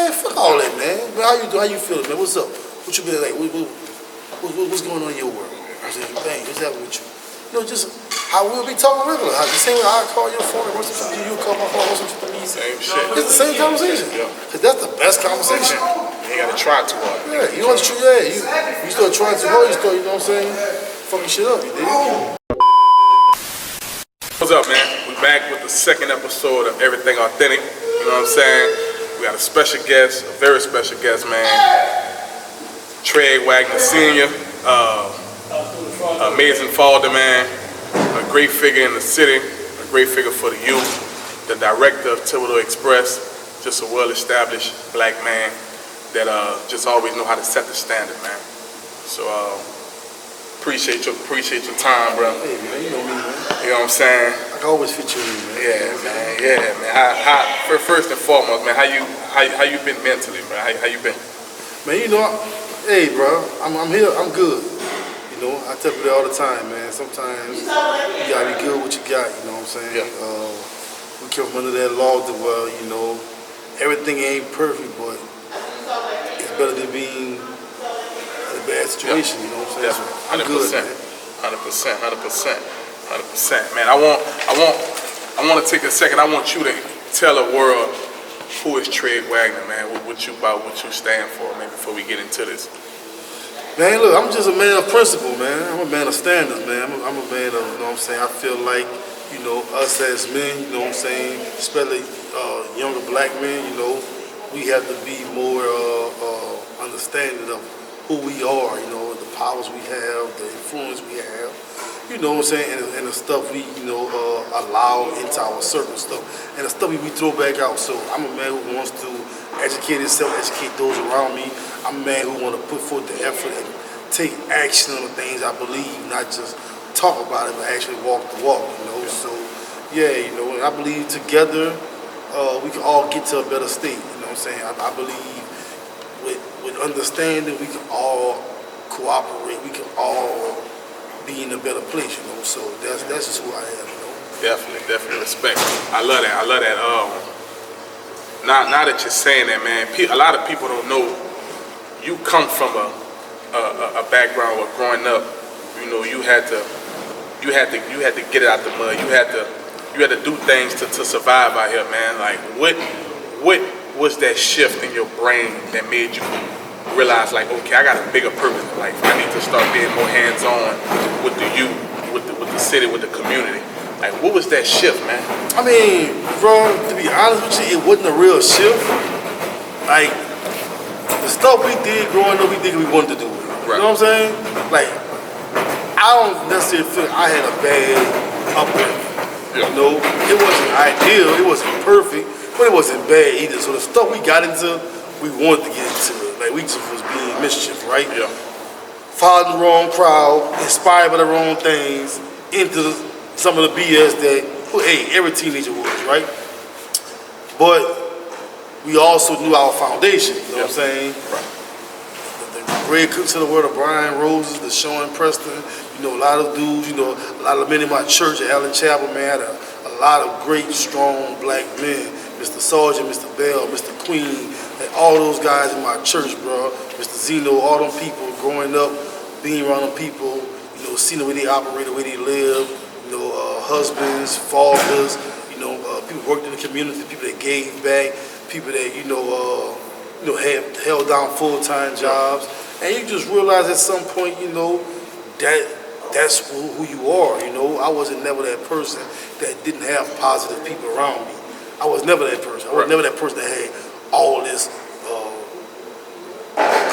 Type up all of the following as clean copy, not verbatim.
Man, fuck all that, man. How you feeling, man? What's up? What you been like? What's going on in your world? I said, dang, what's happening with you? Just how we'll be talking regular. The same way I call your phone, what's up to you call my phone, what's up to me? Same shit. It's the same conversation. Because that's the best conversation. You gotta try too hard. Yeah, you start trying too hard, you start, you know what I'm saying, fucking shit up, you dig? What's up, man? We're back with the second episode of Everything Authentic. You know what I'm saying? We got a special guest, a very special guest, man. Traig Wagner Sr., amazing father, man. A great figure in the city, a great figure for the youth. The director of Thibodaux Express, just a well-established black man that just always know how to set the standard, man. So appreciate your time, bro. Hey, man, you know me, man. You know what I'm saying? I can always fit you in, man. Yeah, man. How first and foremost, man, how you been mentally, man? How you been? Man, hey, bro, I'm here. I'm good. I tell people that all the time, man. Sometimes you gotta be good with what you got. You know what I'm saying? Yeah. We come from under that law that, well, everything ain't perfect, but it's better than being in a bad situation. You know what I'm saying? Definitely. I'm good, man. 100%, man. I want to take a second. I want you to tell the world who is Traig Wagner, man. What you stand for, man. Before we get into this. Man, look, I'm just a man of principle, man. I'm a man of standards, man. I'm a man of, you know what I'm saying, I feel like, us as men, you know what I'm saying, especially younger black men, we have to be more understanding of who we are, the powers we have, the influence we have, you know what I'm saying, and the stuff we, allow into our circle stuff, and the stuff we throw back out. So I'm a man who wants to educate himself, educate those around me. I'm a man who want to put forth the effort and take action on the things I believe, not just talk about it, but actually walk the walk, So, yeah, and I believe together we can all get to a better state, you know what I'm saying? I believe with understanding we can all cooperate, we can all be in a better place, So that's just who I am, Definitely respect. I love that. Now that you're saying that, man, a lot of people don't know. You come from a background where growing up, you had to get it out the mud. You had to do things to survive out here, man. Like what was that shift in your brain that made you realize, like, okay, I got a bigger purpose in life. I need to start being more hands-on with the youth, with the city, with the community. Like, what was that shift, man? I mean, bro, to be honest with you, it wasn't a real shift. Like, the stuff we did growing up, we did what we wanted to do. Right. You know what I'm saying? Like, I don't necessarily feel I had a bad upbringing. Yeah. It wasn't ideal, it wasn't perfect, but it wasn't bad either. So the stuff we got into, we wanted to get into it. Like, we just was being mischief, right? Yeah. Following the wrong crowd, inspired by the wrong things, into some of the BS that, every teenager was, right? But we also knew our foundation, you know what I'm saying? Right. The Red Cooks of the world, the Brian Roses, the Sean Preston, a lot of dudes, a lot of men in my church at Allen Chapel, man, had a lot of great, strong black men. Mr. Sargent, Mr. Bell, Mr. Queen, and all those guys in my church, bro. Mr. Zeno, all them people growing up, being around them people, seeing the way they operate, the way they live, husbands, fathers, people worked in the community, people that gave back, people that, had held down full-time jobs. And you just realize at some point, that's who you are, I wasn't never that person that didn't have positive people around me. I was never that person. I was never that person that had all this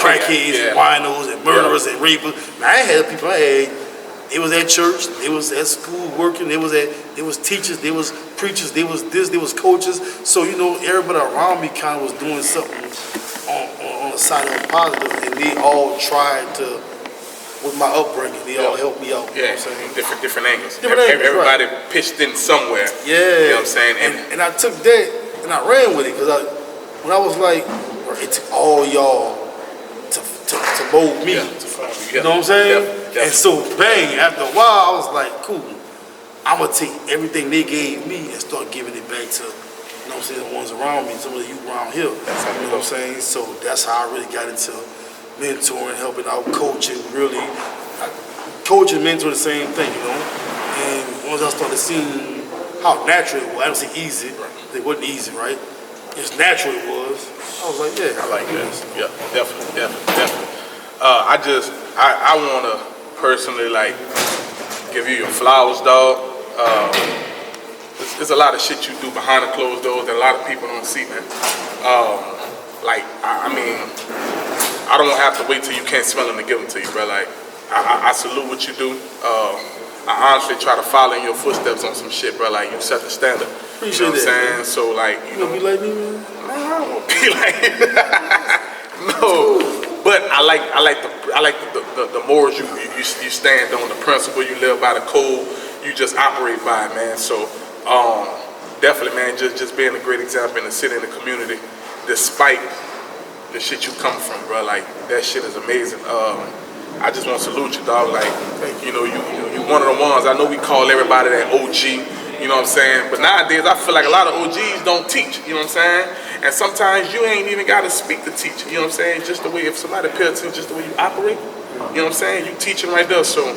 crackheads and winos and murderers and rapers. I had people they was at church, they was at school working, they was teachers, they was preachers, they was this, they was coaches. So, everybody around me kind of was doing something on the side of the positive, and they all tried to, with my upbringing, they all helped me out. Yeah, you know what I'm saying? different angles. Everybody pitched in somewhere. Yeah. You know what I'm saying? And I took that and I ran with it, because when I was like, it took all y'all to mold me. You know what I'm saying? And so, bang, after a while, I was like, cool, I'm going to take everything they gave me and start giving it back to You know what I'm saying? The ones around me, some of the youth around here. That's how you know what I'm saying? So that's how I really got into mentoring, helping out, coaching, really. Coaching and mentoring the same thing, you know? And once I started seeing how natural it was, I don't say easy, it wasn't easy, right? It's natural it was. I was like, yeah. I like that. Yeah, definitely. I want to personally, like, give you your flowers, dog. There's a lot of shit you do behind the closed doors that a lot of people don't see, man. I mean, I don't have to wait till you can't smell them to give them to you, bro. Like, I salute what you do. I honestly try to follow in your footsteps on some shit, bro. Like, you set the standard. Appreciate you know what I'm saying? Man. So, like, you gonna be like me, man? No, I won't be like no. But I like the morals you stand on, the principle you live by, the code you just operate by, man. So definitely, man, just being a great example in the city and the community, despite the shit you come from, bro. Like, that shit is amazing. I just want to salute you, dog. Like, you one of the ones. I know we call everybody that OG. You know what I'm saying? But nowadays, I feel like a lot of OGs don't teach. You know what I'm saying? And sometimes you ain't even got to speak to teach. You know what I'm saying? Just the way, if somebody pay attention, just the way you operate. You know what I'm saying? You teaching right there. So,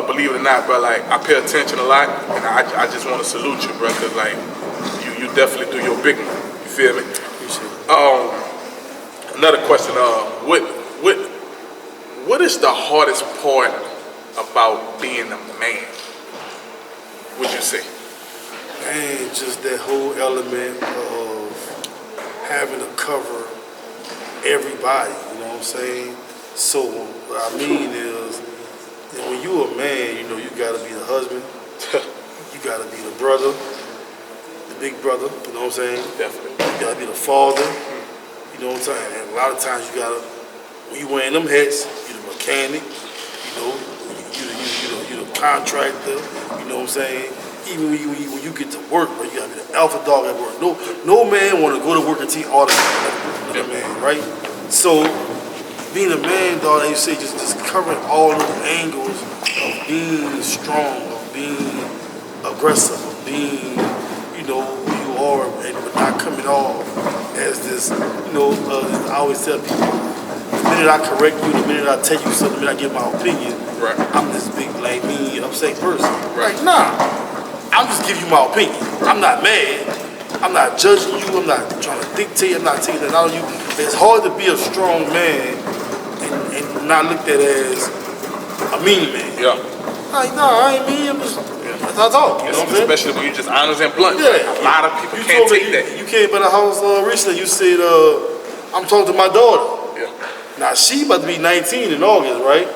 believe it or not, bro, like, I pay attention a lot. And I just want to salute you, bro, because, like, you definitely do your big one. You feel me? Another question. What is the hardest part about being a man? Would you say? Man, just that whole element of having to cover everybody, you know what I'm saying? So what I mean is, that when you a man, you know, you gotta be the husband, you gotta be the brother, the big brother, you know what I'm saying? Definitely. You gotta be the father, you know what I'm saying? And a lot of times you gotta, when you wearing them hats, you the mechanic, you know, you the contractor, you know what I'm saying? Even when you get to work, bro, you gotta be the alpha dog at work. No man wanna go to work and teach all the another man, right? So being a man, dog, like you say, just covering all those angles of being strong, of being aggressive, of being, you know, who you are, but not coming off as this, you know, I always tell people, the minute I correct you, the minute I tell you something, the minute I give my opinion, right, I'm this big, like me, upset person. Right. Like, nah, I'm just giving you my opinion. I'm not mad. I'm not judging you. I'm not trying to dictate. I'm not taking it out on you. It's hard to be a strong man and not looked at as a mean man. Yeah. Like, nah, I ain't mean. I'm just, that's all. You know what I'm saying? Especially when you just honest and blunt. Yeah. A lot of people can't take that. You came by the house recently. You said, I'm talking to my daughter. Yeah. Now, she about to be 19 in August, right?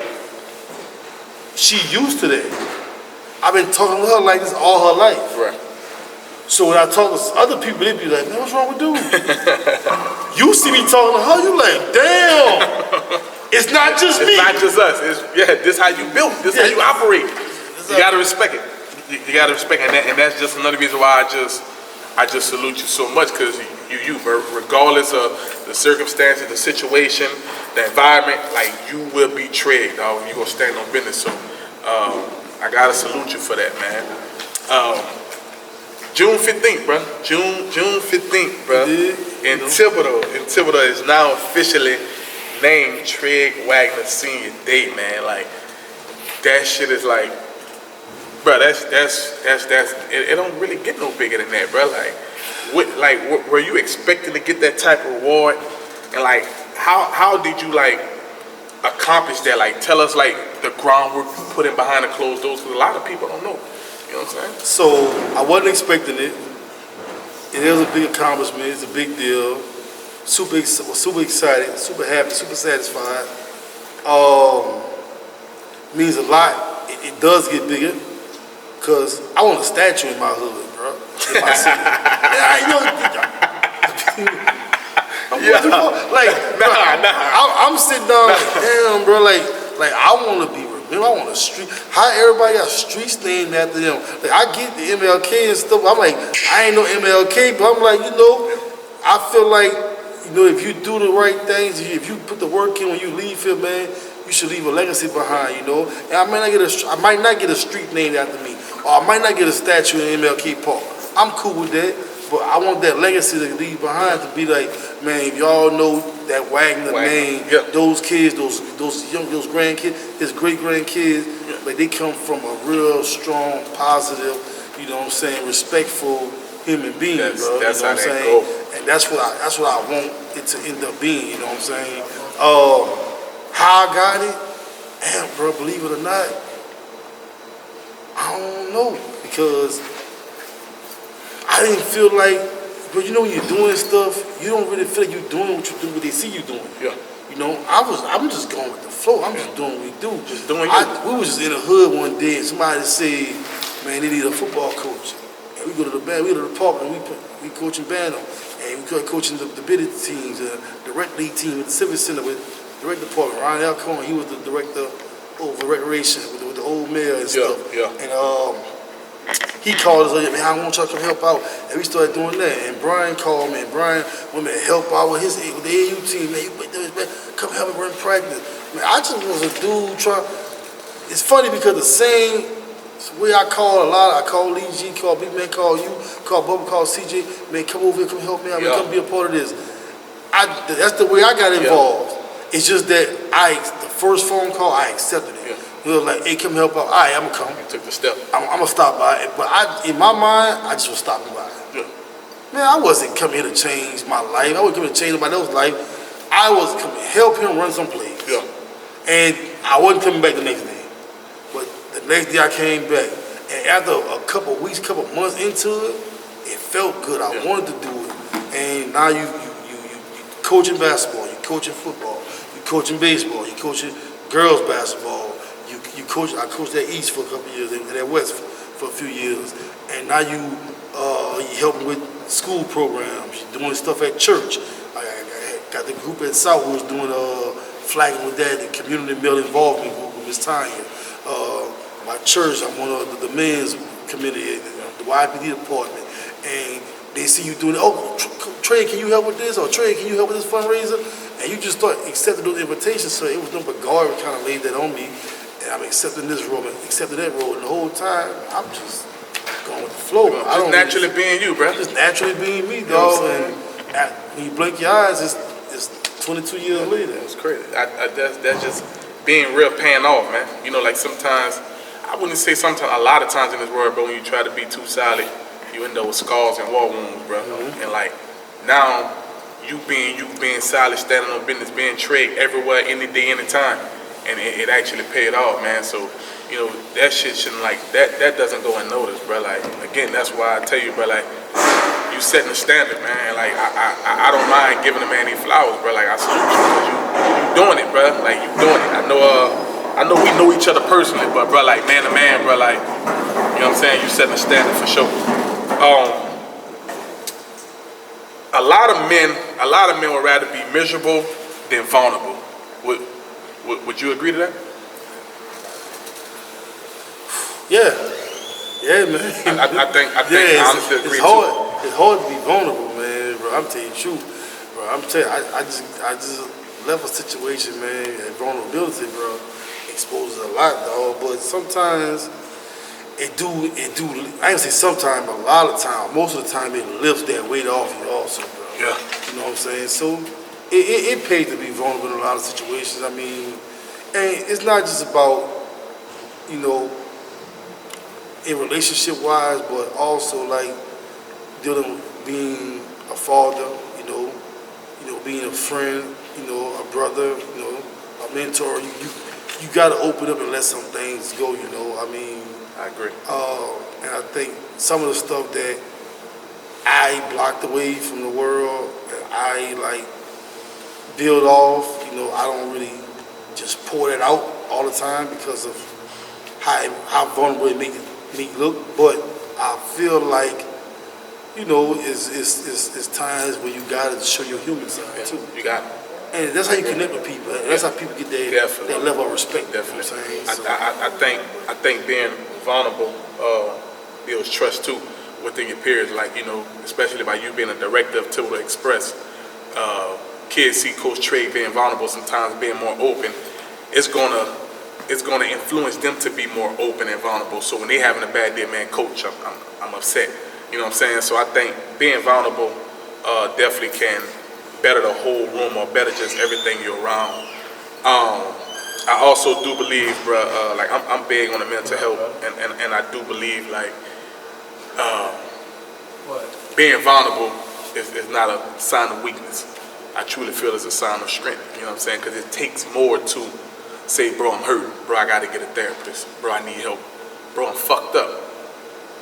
She used to that. I've been talking to her like this all her life. Right. So when I talk to other people, they be like, man, what's wrong with dude? You see me talking to her, you like, damn. It's not just me. It's not just us. This how you built. This how you operate. You gotta respect it. You gotta respect it, and that's just another reason why I just salute you so much, because you, regardless of the circumstances, the situation, the environment, like, you will be Traig, dog. You gonna stand on business. So I gotta salute you for that, man. June 15th, bro. June 15th, bro. In Thibodaux is now officially named Traig Wagner Senior Day, man. Like, that shit is like, bro. That's it don't really get no bigger than that, bro. Like, were you expecting to get that type of reward? And like, how did you like accomplish that? Like, tell us like the groundwork you put in behind the closed doors, because a lot of people don't know. You know what I'm saying? So I wasn't expecting it. It is a big accomplishment. It's a big deal. Super excited, super happy, super satisfied. Means a lot. It does get bigger, because I want a statue in my hood, bro. In my city. I'm sitting down like, damn, bro. Like I want to be. I want a street. How everybody got streets named after them? Like, I get the MLK and stuff. I'm like, I ain't no MLK, but I'm like, you know, I feel like, you know, if you do the right things, if you put the work in when you leave here, man, you should leave a legacy behind, you know. And I might not get a street named after me, or I might not get a statue in MLK Park. I'm cool with that, but I want that legacy to leave behind to be like, man, if y'all know that Wagner name, those kids, those grandkids, his great grandkids, like they come from a real strong, positive, you know what I'm saying, respectful human being, bro. That's you know how what I'm that saying? go. And that's what I want it to end up being, you know what I'm saying? How I got it, damn, bro, believe it or not, I don't know, because I didn't feel like, but you know when you're doing stuff, you don't really feel like you're doing what you do, what they see you doing. Yeah. You know, I'm just going with the flow. I'm just doing what we do. Just doing you. We was just in the hood one day and somebody said, man, they need a football coach. And we go to the park and we coaching band on. And we started coaching the biddy teams, the rec league team at the Civic Center with the rec department. Ryan Alcorn, he was the director over recreation with the old mayor and stuff. Yeah. And he called us, man, I want y'all to come help out. And we started doing that. And Brian called me, and Brian wanted me to help out with the AU team. Man, come help me run practice. Man, I just was a dude trying. It's funny because the same way I call I call Lee G, call Big Man, call you, call Bubba, call CJ, man, come over here, come help me out, man, come be a part of this. That's the way I got involved. It's just that the first phone call, I accepted it. He was like, hey, come help out. All right, I'm going to come. You took the step. I'm going to stop by. But in my mind, I just was stopping by. Yeah. Man, I wasn't coming here to change my life. I wasn't coming to change anybody else's life. I was coming to help him run some plays. Yeah. And I wasn't coming back the next day. But the next day I came back. And after a couple of weeks, couple of months into it, it felt good. I wanted to do it. And now you coaching basketball, you coaching football, you coaching baseball, you coaching girls basketball. I coached at East for a couple of years, and at West for a few years, and now you helping with school programs. You're doing stuff at church. I got the group at South who was doing flagging with that, the community male involvement group with Miss Tanya. My church, I'm one of the men's committee, the YPD department, and they see you doing it. Oh, Traig, can you help with this? Or Traig, can you help with this fundraiser? And you just start accepting those invitations. So it was nothing but God kind of laid that on me. And I'm accepting this role and accepting that role. And the whole time, I'm just going with the flow. Just naturally being you, bro. Just naturally being me, dog. And when you blink your eyes, it's 22 years later. That's crazy. That's just being real paying off, man. You know, like sometimes, I wouldn't say sometimes, a lot of times in this world, bro, when you try to be too solid, you end up with scars and war wounds, bro. Mm-hmm. And like, now, you being solid, standing on business, being Traig everywhere, any day, any time. And it actually paid off, man. So, you know, that shit shouldn't, like, that doesn't go unnoticed, bro. Like, again, that's why I tell you, bro, like, you setting the standard, man. Like, I don't mind giving a man these flowers, bro. Like, I salute you because you doing it, bro. Like, you doing it. I know we know each other personally, but, bro, like, man to man, bro, like, you know what I'm saying? You setting the standard for sure. A lot of men would rather be miserable than vulnerable. Would you agree to that? Yeah, man. I think I honestly agree too. It's hard to be vulnerable, man, bro. I'm telling you the truth, bro. I'm telling you, I just left a situation, man, and vulnerability, bro, exposes a lot, dog. But sometimes it do. I ain't say sometimes, but a lot of time, most of the time, it lifts that weight off you, also, bro. Yeah. You know what I'm saying? So it pays to be vulnerable in a lot of situations. I mean, and it's not just about, you know, in relationship wise, but also like dealing with being a father, you know, being a friend, you know, a brother, you know, a mentor. You got to open up and let some things go, you know. I mean, I agree. And I think some of the stuff that I blocked away from the world, that I like build off, you know, I don't really just pour that out all the time because of how vulnerable it make me look. But I feel like, you know, it's times where you gotta show your human side too. You got it. And that's how you connect with people. That's how people get that level of respect. Definitely. You know what I'm I saying? think being vulnerable builds trust too within your peers. Like, you know, especially by you being a director of Thibodaux Express, kids see Coach Traig being vulnerable, sometimes being more open. It's gonna influence them to be more open and vulnerable. So when they having a bad day, man, coach, I'm upset. You know what I'm saying? So I think being vulnerable definitely can better the whole room or better just everything you're around. I also do believe, bro, like I'm big on the mental health, and I do believe like being vulnerable is not a sign of weakness. I truly feel it's a sign of strength. You know what I'm saying? Because it takes more to say, bro, I'm hurting. Bro, I got to get a therapist. Bro, I need help. Bro, I'm fucked up.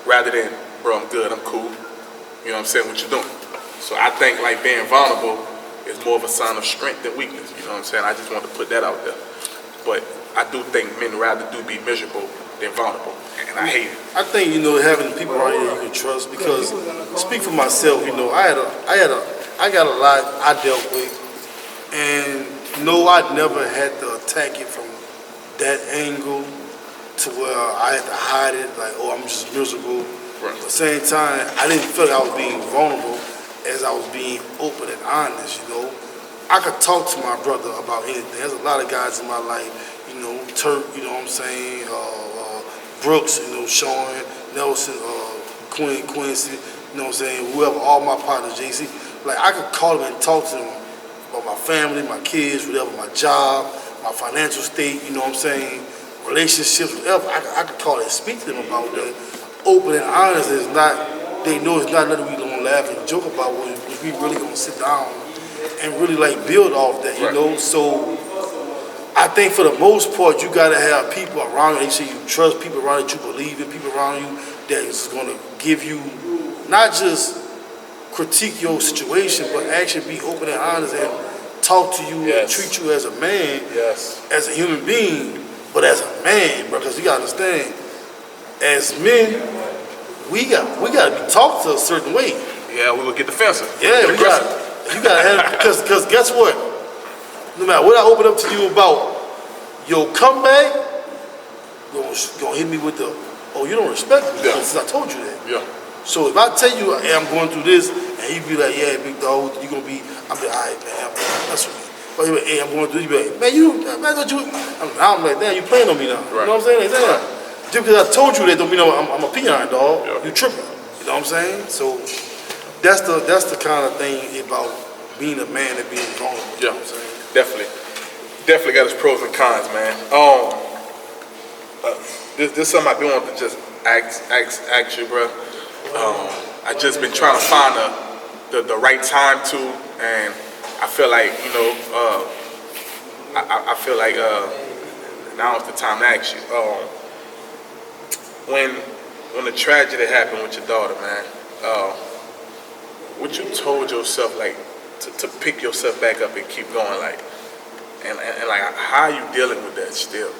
Rather than, bro, I'm good, I'm cool. You know what I'm saying? What you doing? So I think like being vulnerable is more of a sign of strength than weakness. You know what I'm saying? I just want to put that out there. But I do think men rather do be miserable than vulnerable, and I hate it. I think, you know, having people around you that you can trust, because speak for myself, you know, I got a lot I dealt with, and no, I never had to attack it from that angle to where I had to hide it, like, oh, I'm just miserable. Right. At the same time, I didn't feel like I was being vulnerable as I was being open and honest, you know. I could talk to my brother about anything. There's a lot of guys in my life, you know, Turk, you know what I'm saying, Brooks, you know, Sean, Nelson, Quincy, you know what I'm saying, whoever, all my partners, JC. Like, I could call them and talk to them about my family, my kids, whatever, my job, my financial state, you know what I'm saying, relationships, whatever. I could call and speak to them about that. Open and honest is not, they know it's not nothing we gonna laugh and joke about, which we really gonna sit down and really like build off that, you know. So I think for the most part, you gotta have people around you. They say you trust people around you, that you believe in, people around you that is gonna give you, not just critique your situation, but actually be open and honest and talk to you and treat you as a man, as a human being, but as a man, bro. Because you gotta understand, as men, we gotta be talked to a certain way. Yeah, we will get defensive. Yeah, you gotta have, because guess what? No matter what I open up to you about your comeback, you're gonna hit me with the, oh, you don't respect me because I told you that. Yeah. So if I tell you, hey, I'm going through this, and you be like, yeah, big dog, you gonna be, I'm like, all right, man, that's what me. But you be like, hey, I'm going through, you be like, man, what you, I'm like, damn, you playing on me now. Right. You know what I'm saying? Like, damn. Just because I told you that don't mean I'm a peon, dog. Yeah. You tripping. You know what I'm saying? So that's the kind of thing about being a man and being vulnerable. You know what I'm saying? Definitely got its pros and cons, man. This is something I do want to just ask you, bro. I just been trying to find the right time to, and I feel like, you know, I feel like now is the time to ask you. When the tragedy happened with your daughter, man, what you told yourself, like, to pick yourself back up and keep going, like, and like, how are you dealing with that still?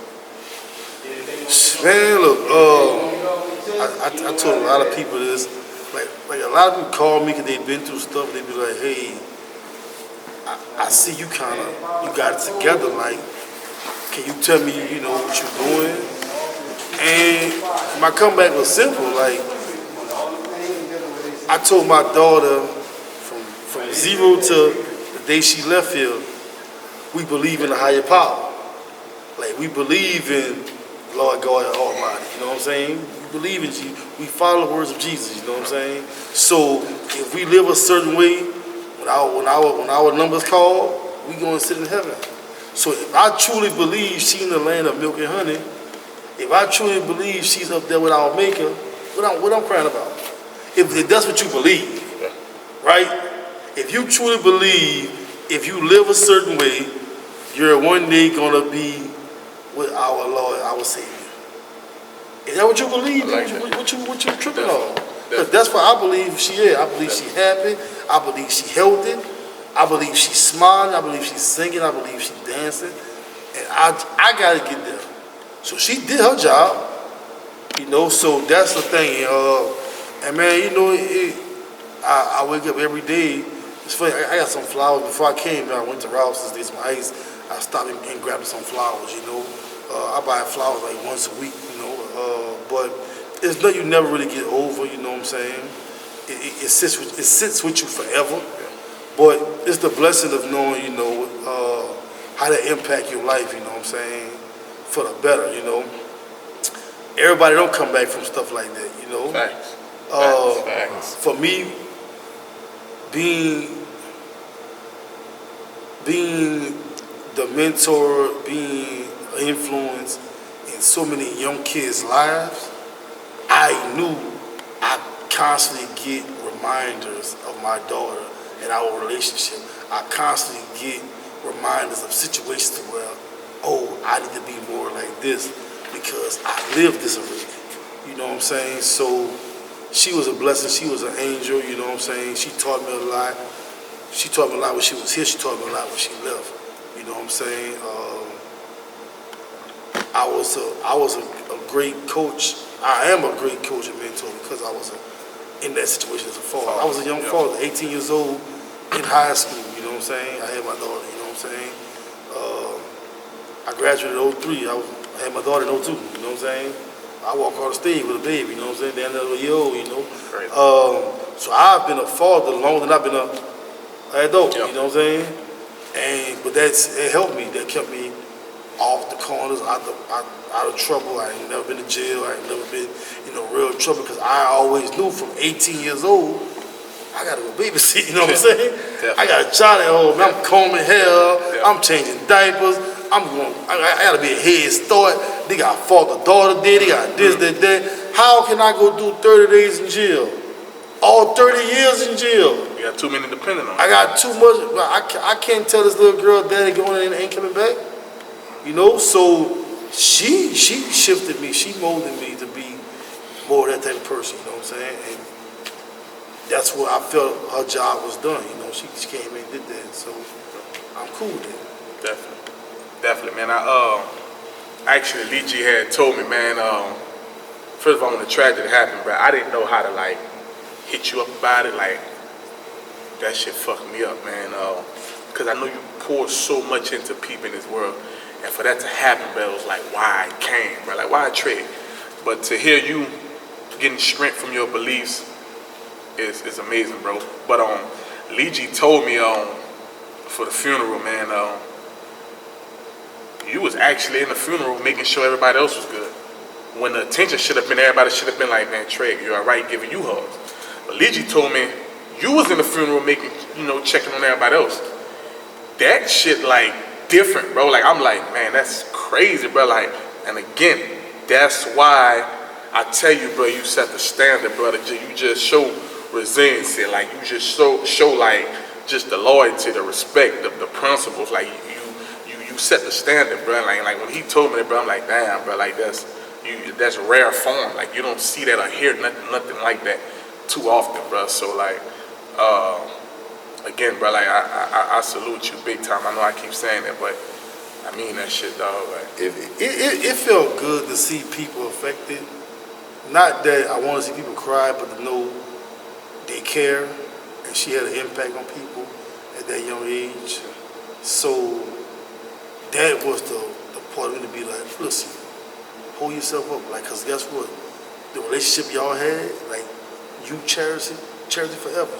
Man, look, I told a lot of people this, like a lot of people call me because they've been through stuff. They be like, hey, I see you you got it together. Like, can you tell me, you know, what you're doing? And my comeback was simple. Like, I told my daughter from zero to the day she left here, we believe in a higher power. Like, we believe in Lord God Almighty, you know what I'm saying? We believe in Jesus. We follow the words of Jesus, you know what I'm saying? So if we live a certain way, when our numbers call, we gonna sit in heaven. So if I truly believe she's in the land of milk and honey, if I truly believe she's up there with our Maker, what I'm crying about? If that's what you believe, right? If you truly believe, if you live a certain way, you're one day gonna be with our Lord, our Savior. Is that what you believe? Like what you tripping on? Because that's what I believe she is. I believe she's happy. I believe she's healthy. I believe she's smiling. I believe she's singing. I believe she's dancing. And I gotta get there. So she did her job, you know. So that's the thing. And man, you know, I wake up every day. It's funny. I got some flowers before I came. I went to Rouse's, did some ice. I stopped and grabbed some flowers, you know. I buy flowers like once a week, you know. But it's nothing you never really get over, you know what I'm saying? It sits with you forever. But it's the blessing of knowing, you know, how to impact your life, you know what I'm saying, for the better, you know. Everybody don't come back from stuff like that, you know. Facts. Facts. For me, being the mentor, being an influence in so many young kids' lives, I knew I constantly get reminders of my daughter and our relationship. I constantly get reminders of situations where, oh, I need to be more like this because I lived this already. You know what I'm saying? So she was a blessing. She was an angel. You know what I'm saying? She taught me a lot. She taught me a lot when she was here. She taught me a lot when she left. You know what I'm saying? I was a great coach. I am a great coach and mentor because I was in that situation as a father. I was a young father, 18 years old in high school. You know what I'm saying? I had my daughter. You know what I'm saying? I graduated in 03. I had my daughter in 02. You know what I'm saying? I walk on the stage with a baby. You know what I'm saying? They're another year old. You know. Right. So I've been a father longer than I've been an adult. Yep. You know what I'm saying? But it helped me. That kept me off the corners, out of trouble. I ain't never been to jail. I ain't never been real trouble because I always knew from 18 years old I gotta go babysit. You know what I'm saying? Definitely. I got a child at home. I'm combing hair. I'm changing diapers. I gotta be a head start. They got father-daughter there. They got this, that. How can I go do 30 days in jail? All 30 years in jail. You got too many depending on you. I got too much. I can't tell this little girl daddy going in and ain't coming back. You know, so she shifted me. She molded me to be more that type of person. You know what I'm saying? And that's what I felt her job was done. You know, she came in and did that. So I'm cool with that. Definitely, man. Actually, Lee G had told me, man. First of all, when the tragedy happened, bro, I didn't know how to like hit you up about it. Like that shit fucked me up, man. Because I know you poured so much into people in this world. And for that to happen, bro, it was like, why I came, bro? Like, why Traig? But to hear you getting strength from your beliefs is amazing, bro. But Lee G told me for the funeral, man, you was actually in the funeral making sure everybody else was good. When the attention should have been, everybody should have been like, man, Traig, you're all right, giving you hugs. But Lee G told me you was in the funeral making, checking on everybody else. That shit, like, different, bro. Like, I'm like, man, that's crazy, bro. Like, and again, that's why I tell you, bro, you set the standard, brother. You just show resiliency. Like, you just show like, just the loyalty, the respect, the principles. Like, you set the standard, bro. Like when he told me that, bro, I'm like, damn, bro, like, that's rare form. Like, you don't see that or hear nothing like that too often, bro. So, like, again, bro, like, I salute you big time. I know I keep saying that, but I mean that shit, dog. Like, it felt good to see people affected. Not that I want to see people cry, but to know they care, and she had an impact on people at that young age. So that was the part of me to be like, listen, hold yourself up, like, cause guess what? The relationship y'all had, like, you cherish it forever.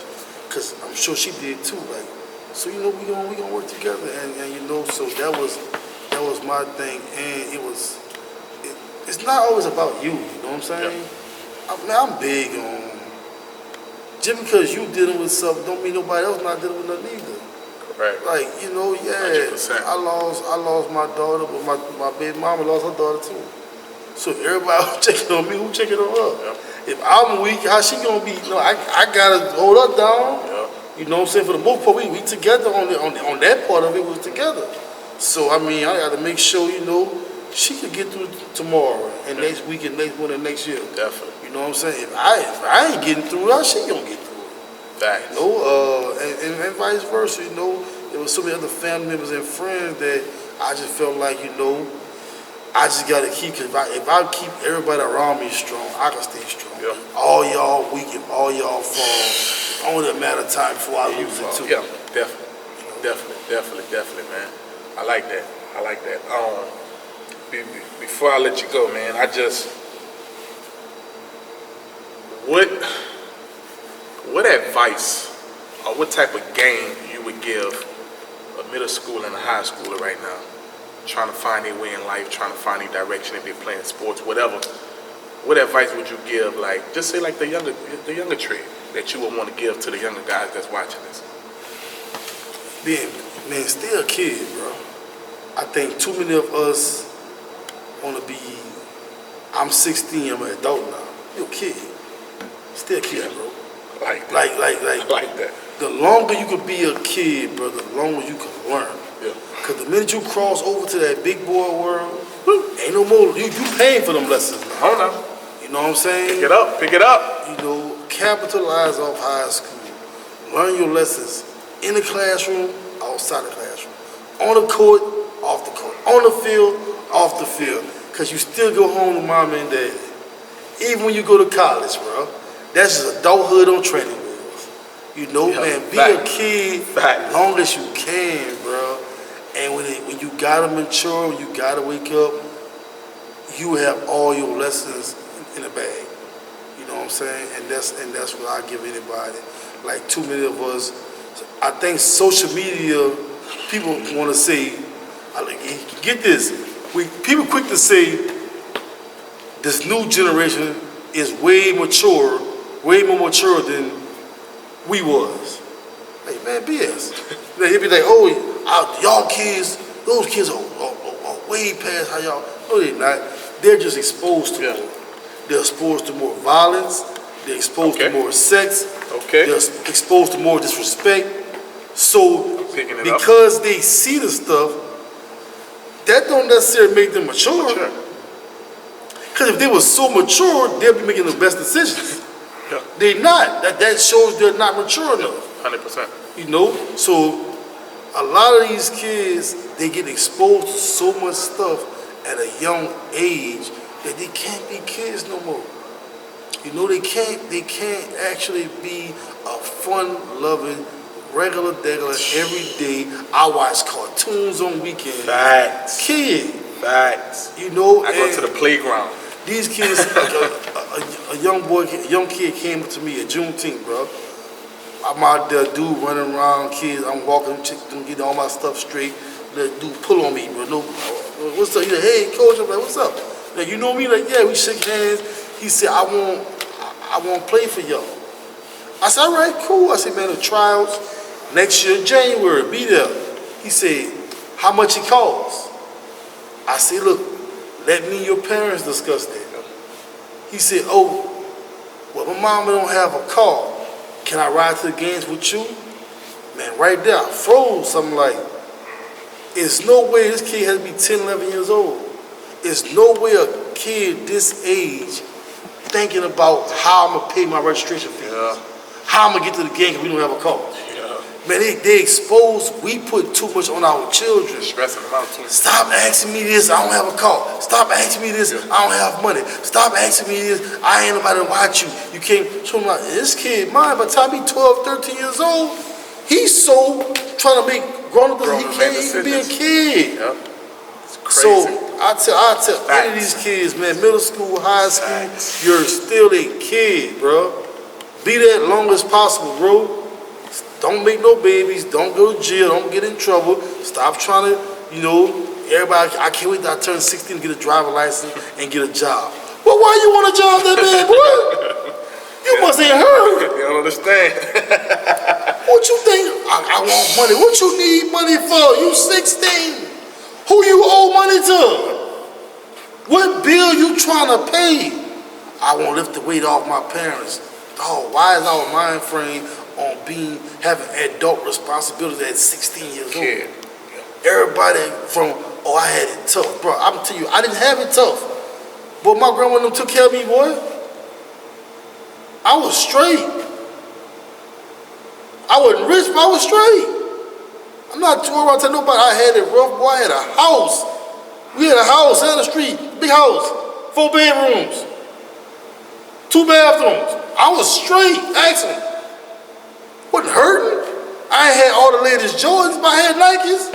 Cause I'm sure she did too. Like, so we gonna work together, and so that was my thing, and it's not always about you. You know what I'm saying? Yeah. I'm big on just because you dealing with something don't mean nobody else not dealing with nothing either. right. Like, yeah, 100%. I lost my daughter, but my baby mama lost her daughter too. So everybody who checking on me, who checking on her? Yeah. If I'm weak, how she gonna be? I gotta hold her down. Yeah. You know what I'm saying? For the most part, we together on that part of it, we was together. So I mean, I gotta make sure she could get through tomorrow and next week and next one and next year. Definitely. You know what I'm saying? If I ain't getting through it, how she gonna get through it? Facts. And vice versa. There was so many other family members and friends that I just felt like I just gotta keep. Cause if I keep everybody around me strong, I can stay strong. Yeah. All y'all weak, if all y'all fall, it's only a matter of time before I lose it too. Yeah, definitely, man. I like that. Before I let you go, man, what advice or what type of game you would give a middle school and a high schooler right now, trying to find their way in life, trying to find their direction if they're playing sports, whatever. what advice would you give? Like, just say like the younger Traig that you would want to give to the younger guys that's watching this. Man, still a kid, bro. I think too many of us want to be. I'm 16. I'm an adult now. You're a kid. Still a kid, bro. Like that. The longer you can be a kid, bro, the longer you can learn. Yeah. Cause the minute you cross over to that big boy world, ain't no more. You paying for them lessons now. Hold on. You know what I'm saying? Pick it up. You know, capitalize off high school. Learn your lessons in the classroom, outside the classroom, on the court, off the court, on the field, off the field. Cause you still go home to mom and dad. Even when you go to college, bro, that's just adulthood on training wheels. You know, man, be a kid as long as you can, bro. And when you gotta mature, when you gotta wake up, you have all your lessons in the bag. You know what I'm saying? And that's what I give anybody. Like too many of us, I think social media, people want to say, get this, people quick to say this new generation is way more mature than we was. Like, man, BS. He'd be like, oh, y'all kids, those kids are way past how y'all. No, they're not. They're just exposed to more. They're exposed to more violence. They're exposed to more sex. They're exposed to more disrespect. So, because they see the stuff, that don't necessarily make them mature. Because if they were so mature, they'll be making the best decisions. Yeah. They're not. That shows they're not mature enough. 100%. You know? So, a lot of these kids, they get exposed to so much stuff at a young age that they can't be kids no more. You know, they can't actually be a fun-loving, regular, every day. I watch cartoons on weekends. Facts. Kid. Facts. You know, I go to the playground. These kids, a young kid came to me at Juneteenth, bro. I'm out there, dude running around, kids. I'm walking, getting all my stuff straight. The dude pull on me, bro. No, what's up? He's like, hey, coach. I'm like, what's up? Like, you know me? Like, yeah, we shake hands. He said, I won't play for y'all. I said, all right, cool. I said, man, the trials next year, January, be there. He said, how much it costs? I said, look, let me and your parents discuss that. He said, oh, well, my mama don't have a car. Can I ride to the games with you? Man, right there, I froze. I'm like, there's no way this kid has to be 10, 11 years old. There's no way a kid this age thinking about how I'm going to pay my registration fees. Yeah. How I'm going to get to the game because we don't have a car. Yeah. Man, they expose, we put too much on our children. Stressing them out too. Stop asking me this, I don't have a car. Stop asking me this, I don't have money. Stop asking me this, I ain't nobody to watch you. You can't, so I'm like, this kid, mine, by the time he's 12, 13 years old, he's so trying to make grown-up that he can't even be a kid. Yeah. It's crazy. So I tell any of these kids, man, middle school, high school, you're still a kid, bro. Be there as long as possible, bro. Don't make no babies. Don't go to jail. Don't get in trouble. Stop trying to, everybody, I can't wait till I turn 16 to get a driver's license and get a job. Well, why you want a job that bad, boy? You must ain't heard. You don't understand. What you think? I want money. What you need money for? You 16. Who you owe money to? What bill you trying to pay? I won't lift the weight off my parents. Oh, why is our mind frame on having adult responsibility at 16 years old? Yeah. Everybody from, I had it tough. Bro, I'm telling you, I didn't have it tough. But my grandma and them took care of me, boy. I was straight. I wasn't rich, but I was straight. I'm not too worried about nobody. I had it rough, boy. I had a house. We had a house down the street, big house, 4 bedrooms, 2 bathrooms. I was straight, actually. Wasn't hurting. I ain't had all the latest Jordans, but I had Nikes.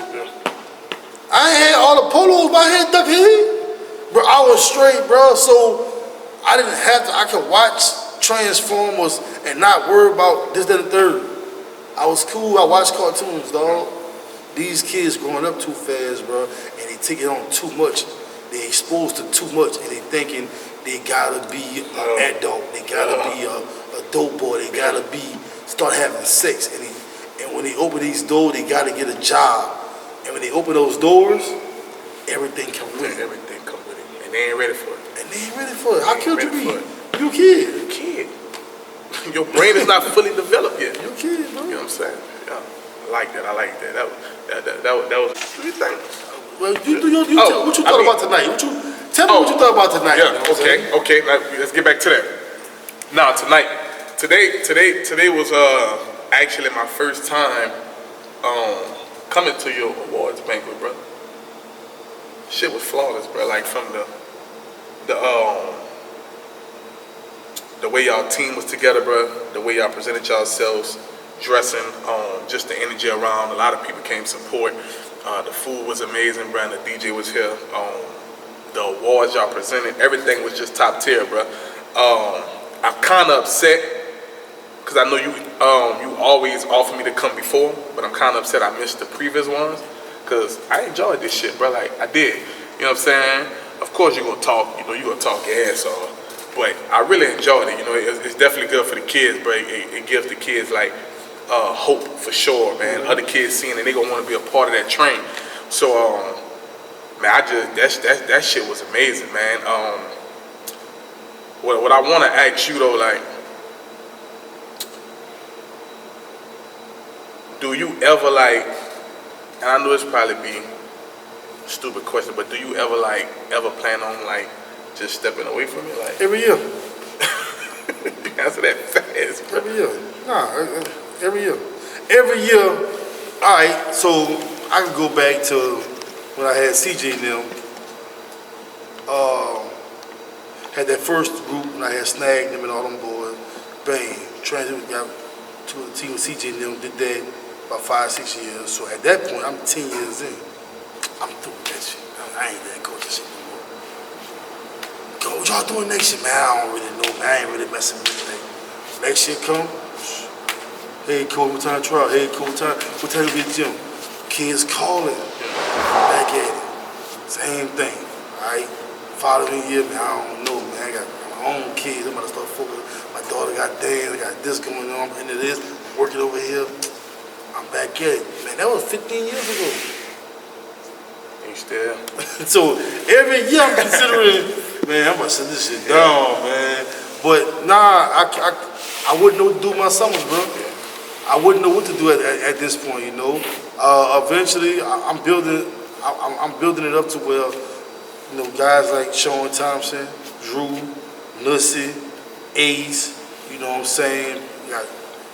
I ain't had all the polos, but I had Duck Head. Bro, I was straight, bro. So I didn't have to, I could watch Transformers and not worry about this, that, and the third. I was cool. I watched cartoons, dog. These kids growing up too fast, bro, and they take it on too much. they exposed to too much, and they thinking they gotta be an adult, they gotta be a dope boy, they gotta start having sex, and when they open these doors, they gotta get a job, and when they open those doors, everything come with it. Everything come with it, and they ain't ready for it. And they ain't ready for it. How could you be? You a You a kid. Your brain is not fully developed yet. You a kid, bro. You know what I'm saying? Yeah. I like that. That was. What do you think? Well, what you thought about tonight? Tell me what you thought about tonight. Yeah. You know okay. Let's get back to that. Now today was actually my first time coming to your awards banquet, bro. Shit was flawless, bro. Like from the way y'all team was together, bro. The way y'all presented yourselves, dressing, just the energy around. A lot of people came support. The food was amazing, bro. And the DJ was here. The awards y'all presented, everything was just top tier, bro. I'm kind of upset because I know you always offer me to come before, but I'm kind of upset I missed the previous ones because I enjoyed this shit, bro. Like I did. You know what I'm saying? Of course you're gonna talk. You know you're gonna talk your ass off. But I really enjoyed it. You know, it's definitely good for the kids, bro. It gives the kids like hope for sure, man. Other kids seeing it, they gonna want to be a part of that train. So, man, that shit was amazing, man. What I want to ask you though, like, do you ever like? And I know it's probably be a stupid question, but do you ever plan on like just stepping away from it, like every year? Answer that fast, bro. Every year. Nah, every year. Every year. All right. So I can go back to when I had CJ and them. Had that first group when I had snagged them and all them boys. Bang. Transited got to the team with CJ and them. Did that about 5-6 years. So at that point, I'm 10 years in. I'm through with that shit. I ain't that coach that shit no more. Go, what y'all doing next year, man? I don't really know, man. I ain't really messing with it. Next year come. Hey, coach, what time to try? Hey, coach, what time to be at the gym? Kids calling. Back at it. Same thing. All right. Following year, man, I don't know, man. I got my own kids. I'm about to start focusing. My daughter got dance. I got this going on. I'm into this. Working over here. I'm back at it. Man, that was 15 years ago. You still? So every year I'm considering, man, I'm about to set this shit down, man. But nah, I wouldn't know what to do with my summers, bro. I wouldn't know what to do at this point, you know. Eventually, I'm building it up to where, you know, guys like Sean Thompson, Drew, Nussie, Ace, you know what I'm saying. You got,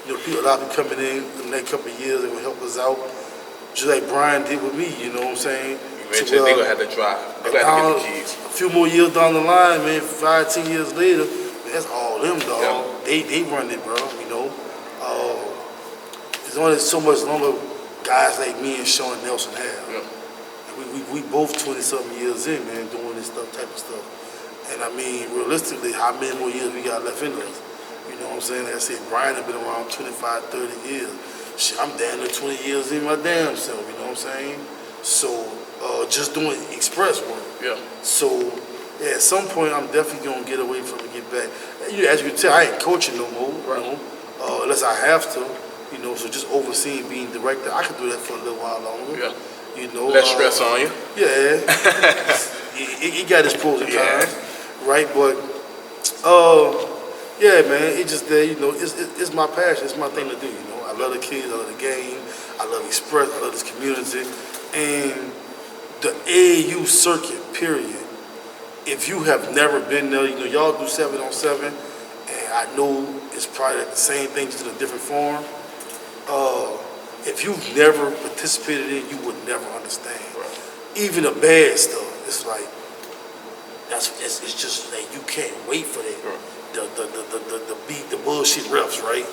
you know, a lot of people coming in the next couple of years that will help us out, just like Brian did with me, you know what I'm saying. Eventually, they're gonna have to drive. They're gonna have to get the keys. A few more years down the line, man, 5-10 years later, man, that's all them, dog. Yeah. They run it, bro, you know. There's only so much longer guys like me and Sean Nelson have. Yeah. We both 20-something years in, man, doing this type of stuff. And I mean, realistically, how many more years we got left in us? You know what I'm saying? Like I said, Brian has been around 25, 30 years. Shit, I'm down to 20 years in my damn self, you know what I'm saying? So, just doing express work. Yeah. So, yeah, at some point, I'm definitely going to get away from it, get back. As you can tell, I ain't coaching no more, right? You know, unless I have to, you know, so just overseeing, being director, I can do that for a little while longer. Yeah. You know, less stress on you. Yeah. it got its pros and cons, right? But, yeah, man, it just there, you know, it's my passion, it's my thing to do, you know. I love the kids, I love the game, I love Express, I love this community, and the AAU circuit, period. If you have never been there, you know, y'all do 7-on-7, and I know it's probably the same thing, just in a different form. If you've never participated in it, you would never understand. Right. Even the bad stuff, it's like, it's just like you can't wait for that. Right. The bullshit refs, right?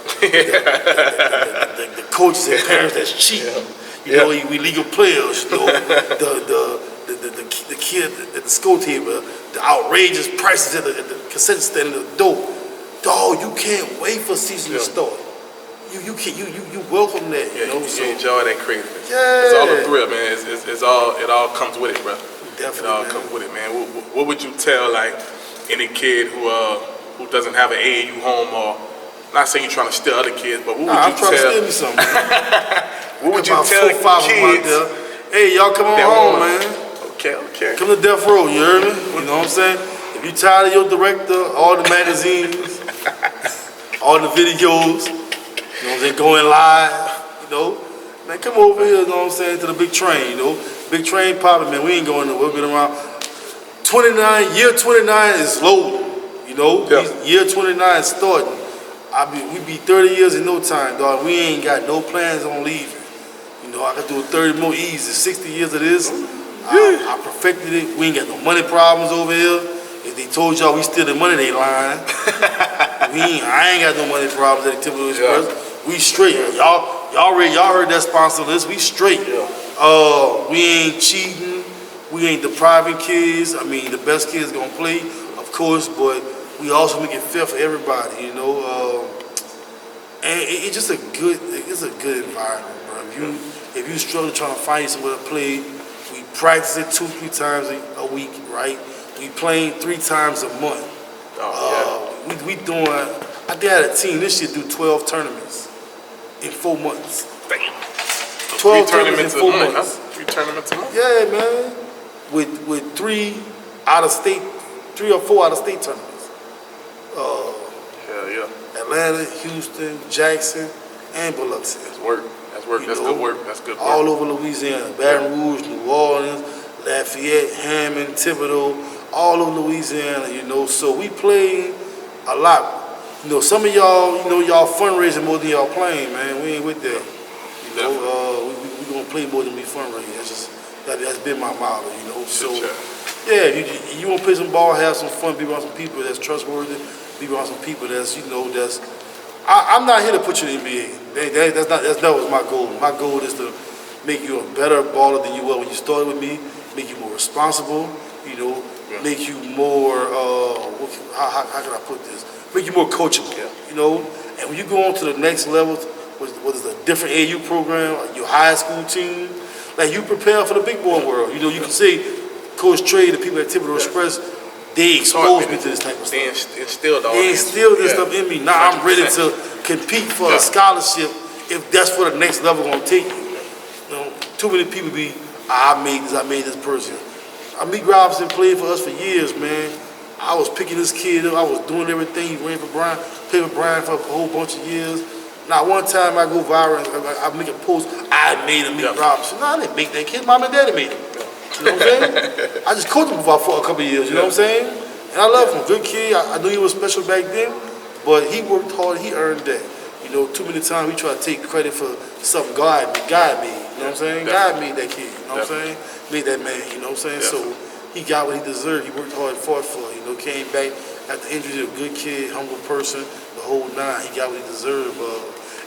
the coaches and parents that's cheating. You know, illegal players. You know, the kid at the school table, the outrageous prices at the cassette stand at the door. Dog, you can't wait for season to start. You welcome that. You know, you enjoy that craziness. Yeah, it's all a thrill, man. It all comes with it, bro. Definitely, it all man. comes with it, man. What would you tell like any kid who doesn't have an AAU home, or not saying you're trying to steal other kids, but what would I'm you trying to tell? steal me something. What would you About tell 4 or 5 of them out kids? there. Hey, y'all come on that home, want- man. Okay. Come to Death Row, you heard me? You know what I'm saying? If you tired of your director, all the magazines, all the videos, you know what I'm saying, going live, you know, man, come over here, you know what I'm saying, to the big train, you know. Big train popping, man, we ain't going nowhere. We've been around 29, year 29 is loading, you know. Yeah. Year 29 is starting. We be 30 years in no time, dog. We ain't got no plans on leaving. You know, I could do 30 more easy. 60 years of this, I perfected it. We ain't got no money problems over here. If they told y'all we stealing money, they lying. I ain't got no money problems at the Thibodaux Express. Yeah. We straight. Y'all heard that sponsor list. We straight. We ain't cheating. We ain't depriving kids. I mean, the best kids gonna play, of course, but we also make it fair for everybody, you know. And it's just a good environment, bro. If you struggle trying to find somewhere to play, we practice it 2-3 times a week, right? We playing 3 times a month. We doing. I think I had a team this year do 12 tournaments in 4 months. Damn. 12 tournaments in 4 months. Huh? 3 tournaments a month. Yeah, man. With 3 or 4 out of state tournaments. Hell yeah. Atlanta, Houston, Jackson, and Biloxi. That's work. That's good work. That's good work. All over Louisiana, Baton Rouge, New Orleans, Lafayette, Hammond, Thibodaux, all over Louisiana, you know. So we play a lot. You know, some of y'all, you know, y'all fundraising more than y'all playing, man. We ain't with that. You know, we gonna play more than we fundraising. That's been my motto, you know. So yeah, if you wanna play some ball, have some fun, be around some people that's trustworthy, be around some people that's, you know, that's. I'm not here to put you in the NBA. That was my goal. My goal is to make you a better baller than you were when you started with me, make you more responsible, you know, make you more, how can I put this? Make you more coachable, you know. And when you go on to the next level, what is a different AU program, like your high school team, like you prepare for the big boy world. You know, you can say Coach Traig, the people at Thibodaux Express, they exposed me to this type of stuff. They instilled this stuff in me. Now I'm ready to compete for a scholarship if that's where the next level gonna take you. You know, too many people I made this person. Meek Robinson played for us for years, man. I was picking this kid up. I was doing everything. He ran for Brian, played for Brian for a whole bunch of years. Not one time I go viral and I make a post, I made a Meek Robinson. No, I didn't make that kid. Mom and daddy made him. You know what I'm saying? I just coached him for a couple of years, you know what I'm saying? And I love him. Good kid. I knew he was special back then, but he worked hard. He earned that. You know, too many times we try to take credit for something God made. You know what I'm saying? God made that kid. You know what I'm saying? Made that man. You know what I'm saying? So he got what he deserved. He worked hard and fought for it. You know, came back after injury, a good kid, humble person, the whole nine. He got what he deserved.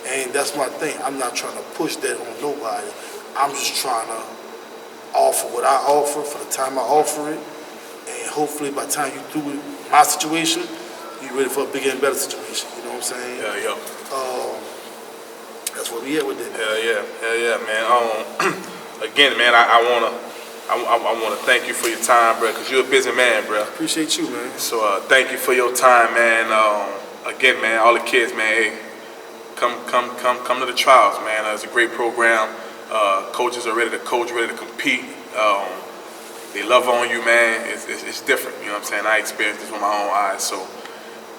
And that's my thing. I'm not trying to push that on nobody. I'm just trying to offer what I offer for the time I offer it. And hopefully by the time you through with my situation, you're ready for a bigger and better situation. You know what I'm saying? Yeah. That's where we at with that. Hell yeah, man. Again, man, I wanna thank you for your time, bro, because you're a busy man, bro. Appreciate you, man. So thank you for your time, man. Again, man, all the kids, man, hey, come to the trials, man. It's a great program. Coaches are ready to coach, ready to compete. They love on you, man. It's different. You know what I'm saying? I experienced this with my own eyes. So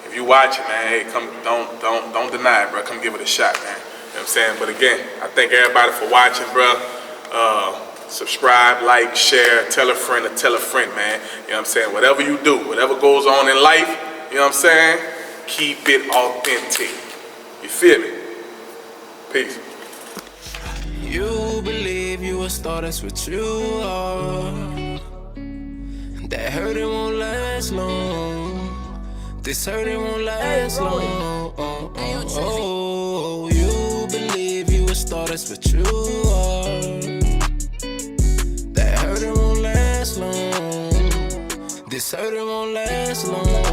if you watching, man, hey, come, don't deny it, bro. Come give it a shot, man. You know what I'm saying? But again, I thank everybody for watching, bro. Subscribe, like, share, tell a friend, man. You know what I'm saying? Whatever you do, whatever goes on in life, you know what I'm saying? Keep it authentic. You feel me? Peace. You believe you a star, that's what you are. That hurt, it won't last long. This hurt, it won't last long. Oh, you believe you a star, that's what you are. That hurt, it won't last long. This hurt, it won't last long.